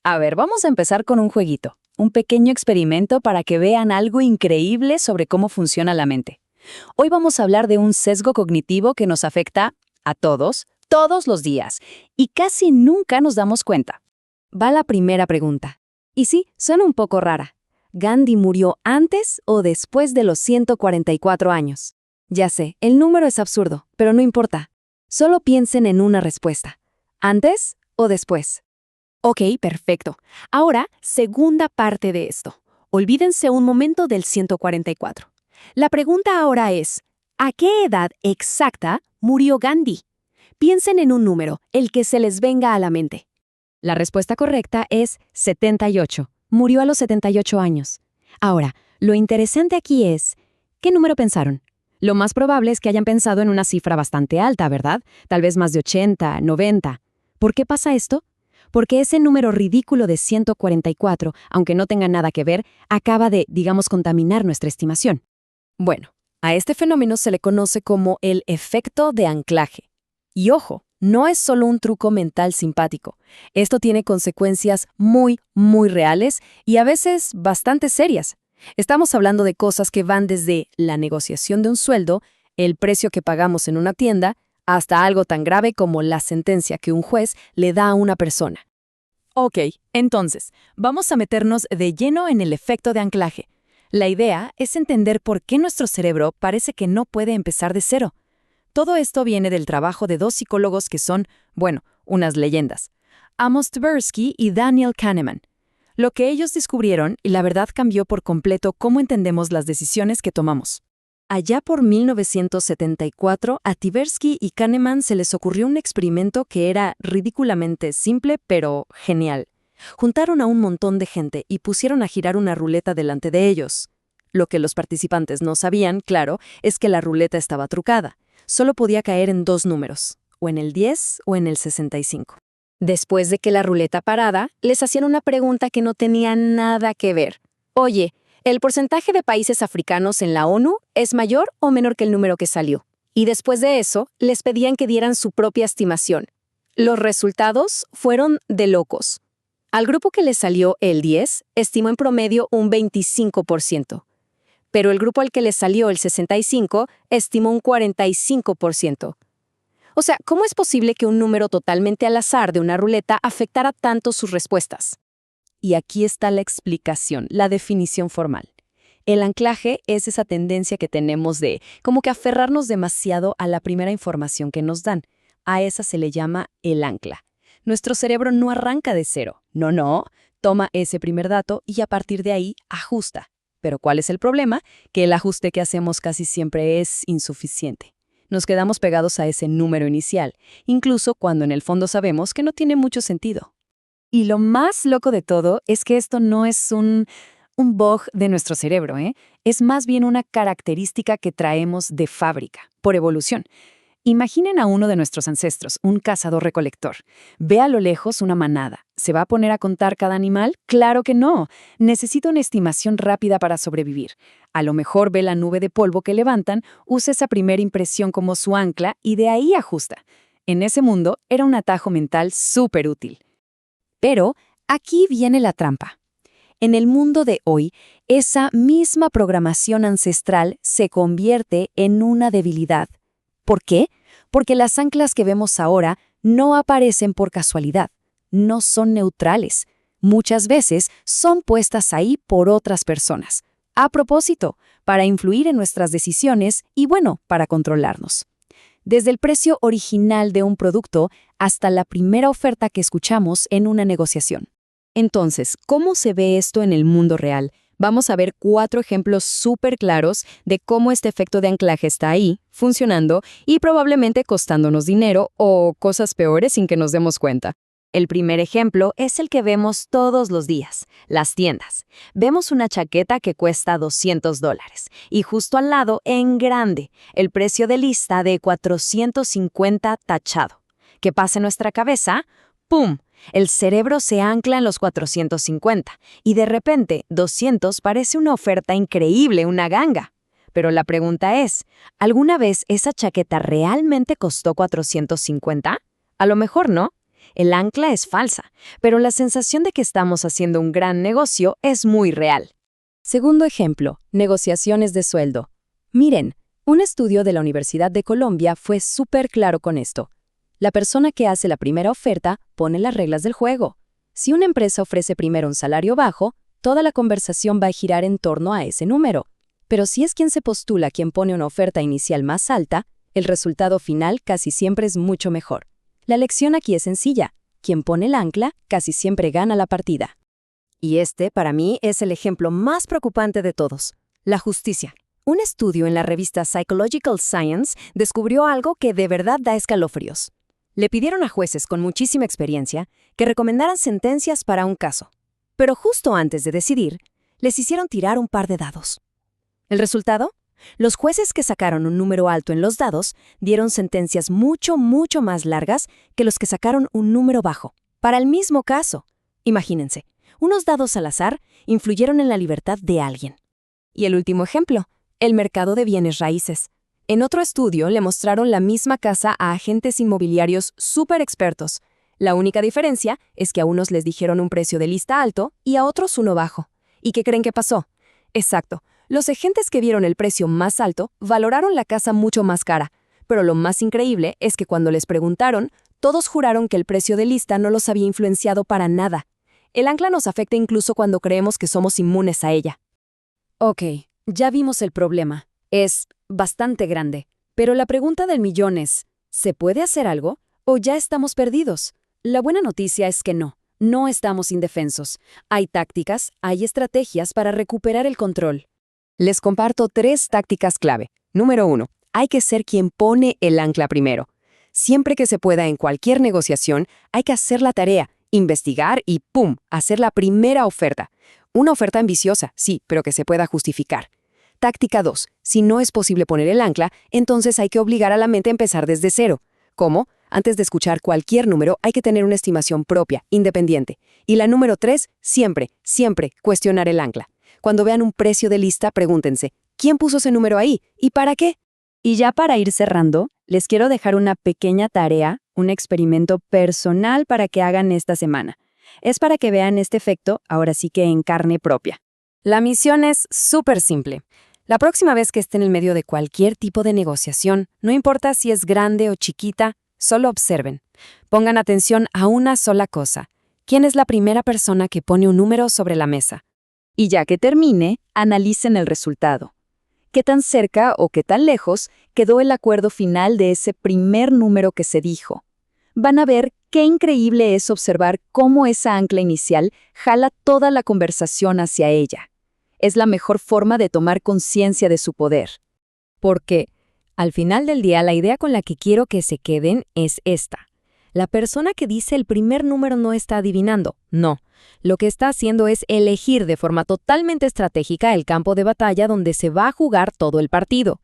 A ver, vamos a empezar con un jueguito, un pequeño experimento para que vean algo increíble sobre cómo funciona la mente. Hoy vamos a hablar de un sesgo cognitivo que nos afecta a todos, todos los días, y casi nunca nos damos cuenta. Va la primera pregunta. Y sí, suena un poco rara. ¿Gandhi murió antes o después de los 144 años? Ya sé, el número es absurdo, pero no importa. Solo piensen en una respuesta. ¿Antes o después? Ok, perfecto. Ahora, segunda parte de esto. Olvídense un momento del 144. La pregunta ahora es, ¿a qué edad exacta murió Gandhi? Piensen en un número, el que se les venga a la mente. La respuesta correcta es 78. Murió a los 78 años. Ahora, lo interesante aquí es, ¿qué número pensaron? Lo más probable es que hayan pensado en una cifra bastante alta, ¿verdad? Tal vez más de 80, 90. ¿Por qué pasa esto? Porque ese número ridículo de 144, aunque no tenga nada que ver, acaba de, digamos, contaminar nuestra estimación. Bueno, a este fenómeno se le conoce como el efecto de anclaje. Y ojo, no es solo un truco mental simpático. Esto tiene consecuencias muy, muy reales y a veces bastante serias. Estamos hablando de cosas que van desde la negociación de un sueldo, el precio que pagamos en una tienda, hasta algo tan grave como la sentencia que un juez le da a una persona. Ok, entonces, vamos a meternos de lleno en el efecto de anclaje. La idea es entender por qué nuestro cerebro parece que no puede empezar de cero. Todo esto viene del trabajo de dos psicólogos que son, bueno, unas leyendas, Amos Tversky y Daniel Kahneman. Lo que ellos descubrieron, y la verdad cambió por completo cómo entendemos las decisiones que tomamos. Allá por 1974, a Tversky y Kahneman se les ocurrió un experimento que era ridículamente simple, pero genial. Juntaron a un montón de gente y pusieron a girar una ruleta delante de ellos. Lo que los participantes no sabían, claro, es que la ruleta estaba trucada. Solo podía caer en dos números, o en el 10 o en el 65. Después de que la ruleta parara, les hacían una pregunta que no tenía nada que ver. Oye, ¿el porcentaje de países africanos en la ONU es mayor o menor que el número que salió? Y después de eso, les pedían que dieran su propia estimación. Los resultados fueron de locos. Al grupo que les salió el 10, estimó en promedio un 25%. Pero el grupo al que les salió el 65 estimó un 45%. O sea, ¿cómo es posible que un número totalmente al azar de una ruleta afectara tanto sus respuestas? Y aquí está la explicación, la definición formal. El anclaje es esa tendencia que tenemos de como que aferrarnos demasiado a la primera información que nos dan. A esa se le llama el ancla. Nuestro cerebro no arranca de cero. No, toma ese primer dato y a partir de ahí ajusta. Pero ¿cuál es el problema? Que el ajuste que hacemos casi siempre es insuficiente. Nos quedamos pegados a ese número inicial, incluso cuando en el fondo sabemos que no tiene mucho sentido. Y lo más loco de todo es que esto no es un bug de nuestro cerebro, ¿eh? Es más bien una característica que traemos de fábrica, por evolución. Imaginen a uno de nuestros ancestros, un cazador-recolector. Ve a lo lejos una manada. ¿Se va a poner a contar cada animal? ¡Claro que no! Necesita una estimación rápida para sobrevivir. A lo mejor ve la nube de polvo que levantan, usa esa primera impresión como su ancla y de ahí ajusta. En ese mundo era un atajo mental súper útil. Pero aquí viene la trampa. En el mundo de hoy, esa misma programación ancestral se convierte en una debilidad. ¿Por qué? Porque las anclas que vemos ahora no aparecen por casualidad, no son neutrales. Muchas veces son puestas ahí por otras personas, a propósito, para influir en nuestras decisiones y, bueno, para controlarnos. Desde el precio original de un producto hasta la primera oferta que escuchamos en una negociación. Entonces, ¿cómo se ve esto en el mundo real? Vamos a ver 4 ejemplos súper claros de cómo este efecto de anclaje está ahí, funcionando y probablemente costándonos dinero o cosas peores sin que nos demos cuenta. El primer ejemplo es el que vemos todos los días, las tiendas. Vemos una chaqueta que cuesta $200 y justo al lado, en grande, el precio de lista de 450 tachado. ¿Qué pasa en nuestra cabeza? ¡Pum! El cerebro se ancla en los 450 y de repente 200 parece una oferta increíble, una ganga. Pero la pregunta es, ¿alguna vez esa chaqueta realmente costó 450? A lo mejor no. el ancla es falsa, pero la sensación de que estamos haciendo un gran negocio es muy real. Segundo ejemplo, negociaciones de sueldo. Miren, un estudio de la Universidad de Colombia fue súper claro con esto. La persona que hace la primera oferta pone las reglas del juego. Si una empresa ofrece primero un salario bajo, toda la conversación va a girar en torno a ese número. Pero si es quien se postula quien pone una oferta inicial más alta, el resultado final casi siempre es mucho mejor. La lección aquí es sencilla. Quien pone el ancla casi siempre gana la partida. Y este, para mí, es el ejemplo más preocupante de todos: la justicia. Un estudio en la revista Psychological Science descubrió algo que de verdad da escalofríos. Le pidieron a jueces con muchísima experiencia que recomendaran sentencias para un caso. Pero justo antes de decidir, les hicieron tirar un par de dados. ¿El resultado? Los jueces que sacaron un número alto en los dados dieron sentencias mucho más largas que los que sacaron un número bajo, para el mismo caso. Imagínense, unos dados al azar influyeron en la libertad de alguien. Y el último ejemplo, el mercado de bienes raíces. En otro estudio le mostraron la misma casa a agentes inmobiliarios súper expertos. La única diferencia es que a unos les dijeron un precio de lista alto y a otros uno bajo. ¿Y qué creen que pasó? Exacto, los agentes que vieron el precio más alto valoraron la casa mucho más cara. Pero lo más increíble es que cuando les preguntaron, todos juraron que el precio de lista no los había influenciado para nada. El ancla nos afecta incluso cuando creemos que somos inmunes a ella. Ok, ya vimos el problema. Es bastante grande. Pero la pregunta del millón es, ¿se puede hacer algo o ya estamos perdidos? La buena noticia es que no estamos indefensos. Hay tácticas, hay estrategias para recuperar el control. Les comparto 3 tácticas clave. Número 1, hay que ser quien pone el ancla primero. Siempre que se pueda en cualquier negociación, hay que hacer la tarea, investigar y ¡pum!, hacer la primera oferta. Una oferta ambiciosa, sí, pero que se pueda justificar. Táctica 2. Si no es posible poner el ancla, entonces hay que obligar a la mente a empezar desde cero. ¿Cómo? Antes de escuchar cualquier número, hay que tener una estimación propia, independiente. Y la número 3, siempre cuestionar el ancla. Cuando vean un precio de lista, pregúntense, ¿quién puso ese número ahí? ¿Y para qué? Y ya para ir cerrando, les quiero dejar una pequeña tarea, un experimento personal para que hagan esta semana. Es para que vean este efecto, ahora sí que en carne propia. La misión es súper simple. La próxima vez que estén en medio de cualquier tipo de negociación, no importa si es grande o chiquita, solo observen. Pongan atención a una sola cosa. ¿Quién es la primera persona que pone un número sobre la mesa? Y ya que termine, analicen el resultado. ¿Qué tan cerca o qué tan lejos quedó el acuerdo final de ese primer número que se dijo? Van a ver qué increíble es observar cómo esa ancla inicial jala toda la conversación hacia ella. Es la mejor forma de tomar conciencia de su poder. Porque, al final del día, la idea con la que quiero que se queden es esta. La persona que dice el primer número no está adivinando, no. Lo que está haciendo es elegir de forma totalmente estratégica el campo de batalla donde se va a jugar todo el partido.